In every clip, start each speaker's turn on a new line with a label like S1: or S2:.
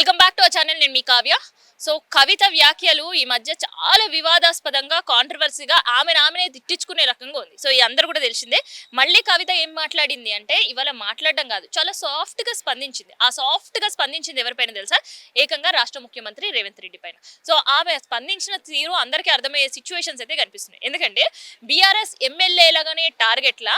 S1: Welcome back to our channel. నేను మీ Kavya. So కవిత వ్యాఖ్యలు ఈ మధ్య చాలా వివాదాస్పదంగా కాంట్రవర్సీగా ఆమెనే తిట్టించుకునే రకంగా ఉంది. సో ఈ అందరూ కూడా తెలిసిందే. మళ్ళీ కవిత ఏం మాట్లాడింది అంటే ఇవాళ మాట్లాడడం కాదు, చాలా సాఫ్ట్గా స్పందించింది. ఆ సాఫ్ట్గా స్పందించింది ఎవరిపైన తెలుసా? ఏకంగా రాష్ట్ర ముఖ్యమంత్రి రేవంత్ రెడ్డి పైన. సో ఆమె స్పందించిన తీరు అందరికీ అర్థమయ్యే సిచ్యువేషన్స్ అయితే కనిపిస్తున్నాయి. ఎందుకంటే బీఆర్ఎస్ ఎమ్మెల్యేలగానే టార్గెట్లా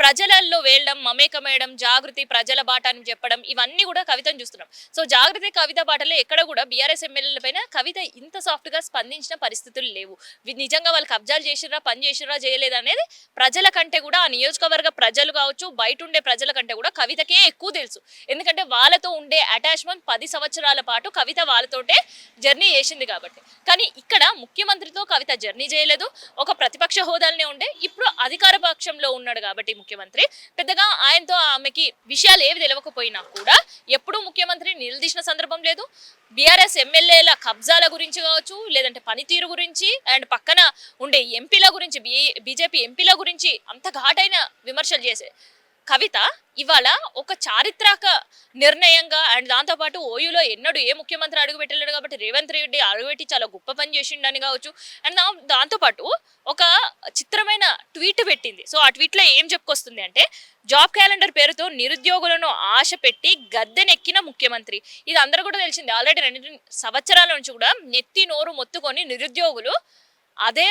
S1: ప్రజలలో వేయడం, మమేకమేయడం, జాగృతి ప్రజల బాట అని చెప్పడం, ఇవన్నీ కూడా కవితను చూస్తున్నాం. సో జాగృతి కవిత బాటలో ఎక్కడ కూడా బీఆర్ఎస్ ఎమ్మెల్యేల పైన కవిత ఇంత సాఫ్ట్ గా స్పందించిన పరిస్థితులు లేవు. నిజంగా వాళ్ళు కబ్జాలు చేసిర్రా, పని చేసిర్రా, చేయలేదా అనేది ప్రజల కంటే కూడా, ఆ నియోజకవర్గ ప్రజలు కావచ్చు, బయట ఉండే ప్రజల కంటే కూడా కవితకే ఎక్కువ తెలుసు. ఎందుకంటే వాళ్ళతో ఉండే అటాచ్మెంట్ 10 సంవత్సరాల పాటు కవిత వాళ్ళతోటే జర్నీ చేసింది కాబట్టి. కానీ ఇక్కడ ముఖ్యమంత్రితో కవిత జర్నీ చేయలేదు, ఒక ప్రతిపక్ష హోదాలనే ఉండే. ఇప్పుడు అధికార పక్షంలో ఉన్నాడు కాబట్టి ముఖ్యమంత్రి పెద్దగా ఆయనతో ఆమెకి విషయాలు ఏవి తెలియకపోయినా కూడా ఎప్పుడూ ముఖ్యమంత్రి నిలదీసిన సందర్భం లేదు. బీఆర్ఎస్ ఎమ్మెల్యేల కబ్జాల గురించి కావచ్చు, లేదంటే పనితీరు గురించి, అండ్ పక్కన ఉండే ఎంపీల గురించి, బీజేపీ ఎంపీల గురించి అంత ఘాటైన విమర్శలు చేసే కవిత ఇవాళ ఒక చారిత్రక నిర్ణయంగా, అండ్ దాంతోపాటు ఓయూలో ఎన్నడూ ఏ ముఖ్యమంత్రి అడుగు పెట్టలేడు కాబట్టి రేవంత్ రెడ్డి అడుగుపెట్టి చాలా గొప్ప పని చేసిండని కావచ్చు. అండ్ దాంతోపాటు ఒక చిత్రమైన ట్వీట్ పెట్టింది. సో ఆ ట్వీట్లో ఏం చెప్పుకొస్తుంది అంటే, జాబ్ క్యాలెండర్ పేరుతో నిరుద్యోగులను ఆశ పెట్టి గద్దెనెక్కిన ముఖ్యమంత్రి. ఇది అందరూ కూడా తెలిసింది. ఆల్రెడీ 2 సంవత్సరాల నుంచి కూడా నెత్తి నోరు మొత్తుకొని నిరుద్యోగులు అదే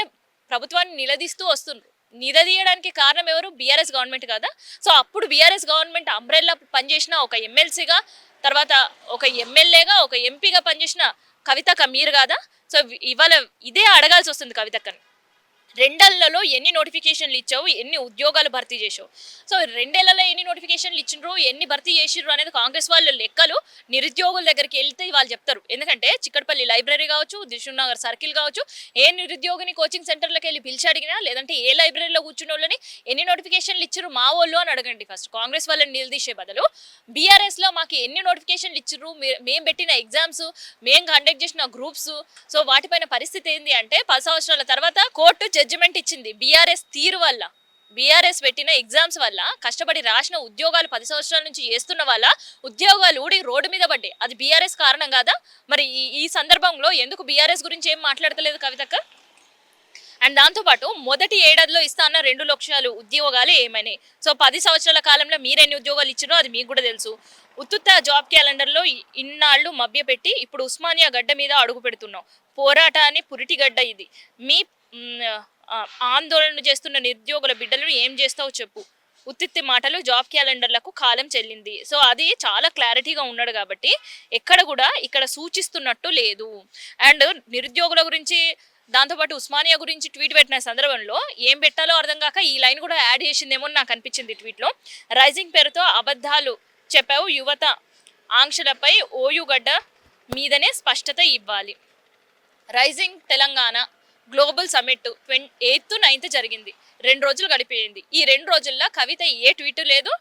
S1: ప్రభుత్వాన్ని నిలదీస్తూ వస్తున్నారు. నిలదీయడానికి కారణం ఎవరు? బీఆర్ఎస్ గవర్నమెంట్ కదా. సో అప్పుడు బీఆర్ఎస్ గవర్నమెంట్ అంబ్రెల్లా పనిచేసిన ఒక ఎమ్మెల్సీగా, తర్వాత ఒక ఎమ్మెల్యేగా, ఒక ఎంపీగా పనిచేసిన కవితక్క మీరు కాదా? సో ఇవాళ ఇదే అడగాల్సి వస్తుంది కవితక్కని. 2 ఏళ్లలో ఎన్ని నోటిఫికేషన్లు ఇచ్చావు, ఎన్ని ఉద్యోగాలు భర్తీ చేసావు? సో 2 ఏళ్లలో ఎన్ని నోటిఫికేషన్లు ఇచ్చిండ్రు, ఎన్ని భర్తీ చేసిర్రు అనేది కాంగ్రెస్ వాళ్ళ లెక్కలు నిరుద్యోగుల దగ్గరికి వెళ్తే వాళ్ళు చెప్తారు. ఎందుకంటే చిక్కడపల్లి లైబ్రరీ కావచ్చు, దిల్షుక్ నగర్ సర్కిల్ కావచ్చు, ఏ నిరుద్యోగిని కోచింగ్ సెంటర్లకు వెళ్ళి పిలిచి అడిగినా, లేదంటే ఏ లైబ్రరీలో కూర్చున్న వాళ్ళని ఎన్ని నోటిఫికేషన్లు ఇచ్చిర్రు మా వాళ్ళు అని అడగండి ఫస్ట్. కాంగ్రెస్ వాళ్ళని నిలదీసే బదులు బీఆర్ఎస్లో మాకు ఎన్ని నోటిఫికేషన్లు ఇచ్చిర్రు, మేము పెట్టిన ఎగ్జామ్స్, మేము కండక్ట్ చేసిన గ్రూప్స్, సో వాటిపైన పరిస్థితి ఏంది అంటే 10 సంవత్సరాల తర్వాత కోర్టు జడ్జిమెంట్ ఇచ్చింది. బీఆర్ఎస్ తీరు వల్ల, బీఆర్ఎస్ పెట్టిన ఎగ్జామ్స్ వల్ల కష్టపడి రాసిన ఉద్యోగాలు 10 సంవత్సరాల నుంచి చేస్తున్న వాళ్ళ ఉద్యోగాలు ఊడి రోడ్డు మీద పడ్డాయి. అది బీఆర్ఎస్ కారణం కాదా? మరి ఈ సందర్భంలో ఎందుకు బీఆర్ఎస్ గురించి ఏం మాట్లాడతలేదు కవితక్క? అండ్ దాంతోపాటు మొదటి ఏడాదిలో ఇస్తా అన్న 2 లక్షల ఉద్యోగాలు ఏమైనాయి? సో 10 సంవత్సరాల కాలంలో మీరెన్ని ఉద్యోగాలు ఇచ్చారో అది మీకు కూడా తెలుసు. ఉత్తుత్త జాబ్ క్యాలెండర్లో ఇన్నాళ్ళు మభ్యపెట్టి ఇప్పుడు ఉస్మానియా గడ్డ మీద అడుగు పెడుతున్నాం. పోరాటాన్ని పురిటిగడ్డ ఇది. మీ ఆందోళన చేస్తున్న నిరుద్యోగుల బిడ్డలను ఏం చేస్తావు చెప్పు. ఉత్తిత్తి మాటలు, జాబ్ క్యాలెండర్లకు కాలం చెల్లింది. సో అది చాలా క్లారిటీగా ఉన్నాడు కాబట్టి ఎక్కడ కూడా ఇక్కడ సూచిస్తున్నట్టు లేదు. అండ్ నిరుద్యోగుల గురించి, దాంతోపాటు ఉస్మానియా గురించి ట్వీట్ పెట్టిన సందర్భంలో ఏం పెట్టాలో అర్థం కాక ఈ లైన్ కూడా యాడ్ చేసిందేమో నాకు అనిపించింది ట్వీట్లో. రైజింగ్ పేరుతో అబద్ధాలు చెప్పావు, యువత ఆంక్షలపై ఓయూ గడ్డ మీదనే స్పష్టత ఇవ్వాలి. Rising Telangana global summit 8th, 9th జరిగింది. 2 రోజులు గడిపోయింది. ఈ 2 రోజుల్లో కవిత ఏ ట్వీట్ లేదు,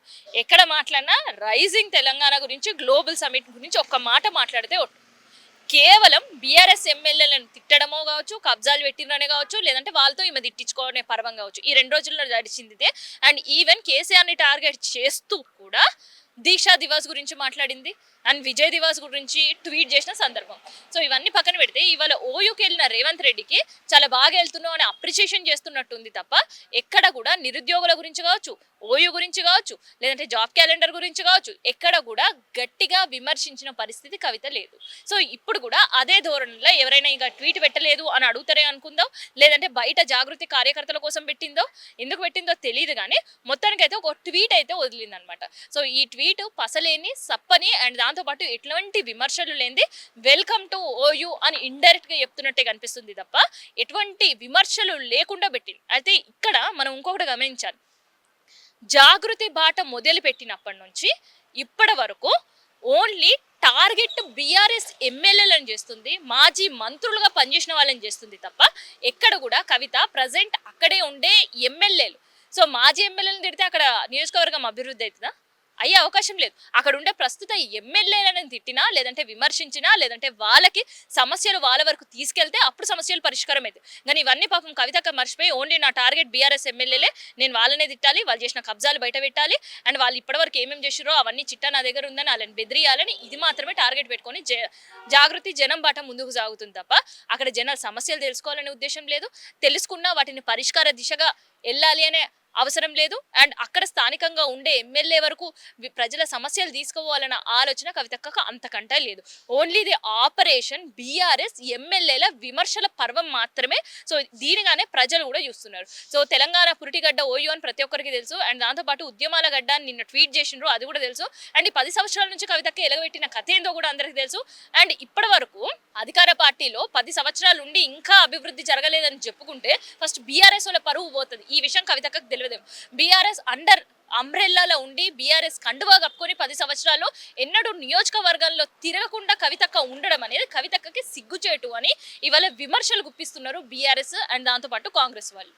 S1: ఎక్కడ మాట్లాడినా రైజింగ్ తెలంగాణ గురించి, గ్లోబల్ సమ్మిట్ గురించి ఒక్క మాట మాట్లాడితే కేవలం బీఆర్ఎస్ ఎమ్మెల్యేలను తిట్టడమో కావచ్చు, కబ్జాలు పెట్టిననే కావచ్చు, లేదంటే వాళ్ళతో ఈమె తిట్టించుకోవనే పర్వం కావచ్చు. ఈ 2 రోజుల్లో నడిచింది. అండ్ ఈవెన్ కేసీఆర్ని టార్గెట్ చేస్తూ కూడా దీక్షా దివాస్ గురించి మాట్లాడింది, అండ్ విజయ్ దివాస్ గురించి ట్వీట్ చేసిన సందర్భం. సో ఇవన్నీ పక్కన పెడితే ఇవాళ ఓయూకి వెళ్ళిన రేవంత్ రెడ్డికి చాలా బాగా వెళ్తున్నావు అని అప్రిషియేషన్ చేస్తున్నట్టుంది తప్ప ఎక్కడ కూడా నిరుద్యోగుల గురించి కావచ్చు, ఓయూ గురించి కావచ్చు, లేదంటే జాబ్ క్యాలెండర్ గురించి కావచ్చు, ఎక్కడ కూడా గట్టిగా విమర్శించిన పరిస్థితి కవిత లేదు. సో ఇప్పుడు కూడా అదే ధోరణిలో ఎవరైనా ఇంకా ట్వీట్ పెట్టలేదు అని అడుగుతారే అనుకుందాం, లేదంటే బయట జాగృతి కార్యకర్తల కోసం పెట్టిందో, ఎందుకు పెట్టిందో తెలియదు, కానీ మొత్తానికైతే ఒక ట్వీట్ అయితే వదిలిందనమాట. సో ఈ ట్వీట్ పసలేని, సప్పని, అండ్ దాంతోపాటు ఎటువంటి విమర్శలు లేనిది వెల్కమ్ టు ఓయూ అని ఇండైరెక్ట్గా చెప్తున్నట్టే కనిపిస్తుంది తప్ప ఎటువంటి విమర్శలు లేకుండా పెట్టింది. అయితే ఇక్కడ మనం ఇంకొకటి గమనించాలి. జాగృతి బాట మొదలు పెట్టినప్పటి నుంచి ఇప్పటి వరకు ఓన్లీ టార్గెట్ బీఆర్ఎస్ ఎమ్మెల్యేలను చేస్తుంది, మాజీ మంత్రులుగా పనిచేసిన వాళ్ళని చేస్తుంది తప్ప ఎక్కడ కూడా కవిత ప్రజెంట్ అక్కడే ఉండే ఎమ్మెల్యేలు. సో మాజీ ఎమ్మెల్యేలను తిడితే అక్కడ నియోజకవర్గం అభివృద్ధి అవుతుందా? అయ్యే అవకాశం లేదు. అక్కడ ఉండే ప్రస్తుత ఎమ్మెల్యేలను తిట్టినా, లేదంటే విమర్శించినా, లేదంటే వాళ్ళకి సమస్యలు వాళ్ళ వరకు తీసుకెళ్తే అప్పుడు సమస్యలు పరిష్కారం అయితాయి. కానీ ఇవన్నీ పాపం కవితక్క మర్చిపోయి ఓన్లీ నా టార్గెట్ బీఆర్ఎస్ ఎమ్మెల్యేలే. నేను వాళ్ళనే తిట్టాలి, వాళ్ళు చేసిన కబ్జాలు బయట పెట్టాలి. అండ్ వాళ్ళు ఇప్పటివరకు ఏమేమి చేసిర్రో అవన్నీ చిట్టా నా దగ్గర ఉందని వాళ్ళని బెదిరియాలని ఇది మాత్రమే టార్గెట్ పెట్టుకొని జాగృతి జనం బాట ముందుకు సాగుతుంది తప్ప అక్కడ జనాల సమస్యలు తెలుసుకోవాలనే ఉద్దేశం లేదు. తెలుసుకున్నా వాటిని పరిష్కార దిశగా వెళ్ళాలి అనే అవసరం లేదు. అండ్ అక్కడ స్థానికంగా ఉండే ఎమ్మెల్యే వరకు ప్రజల సమస్యలు తీసుకుపోవాలన్న ఆలోచన కవితక్కకు అంతకంటే లేదు. ఓన్లీ ది ఆపరేషన్ బీఆర్ఎస్ ఎమ్మెల్యేల విమర్శల పర్వం మాత్రమే. సో దీనిగానే ప్రజలు కూడా చూస్తున్నారు. సో తెలంగాణ పురిటిగడ్డ ఓయూ అని ప్రతి ఒక్కరికి తెలుసు. అండ్ దాంతోపాటు ఉద్యమాల గడ్డ అని నిన్న ట్వీట్ చేసిండ్రు, అది కూడా తెలుసు. అండ్ ఈ 10 సంవత్సరాల నుంచి కవితక్క ఎలగబెట్టిన కథ ఏందో కూడా అందరికీ తెలుసు. అండ్ ఇప్పటి వరకు అధికార పార్టీలో 10 సంవత్సరాలు ఉండి ఇంకా అభివృద్ధి జరగలేదని చెప్పుకుంటే ఫస్ట్ బీఆర్ఎస్ వాళ్ళ పరువు పోతుంది. ఈ విషయం కవితక్కకు తెలియదు. బీఆర్ఎస్ అండర్ అంబ్రెల్లాలో ఉండి బీఆర్ఎస్ కండువా కప్పుకొని 10 సంవత్సరాల్లో ఎన్నడూ నియోజకవర్గాల్లో తిరగకుండా కవితక్క ఉండడం అనేది కవితక్కకి సిగ్గుచేటు అని ఇవాళ విమర్శలు గుప్పిస్తున్నారు బీఆర్ఎస్ అండ్ దాంతోపాటు కాంగ్రెస్ వాళ్ళు.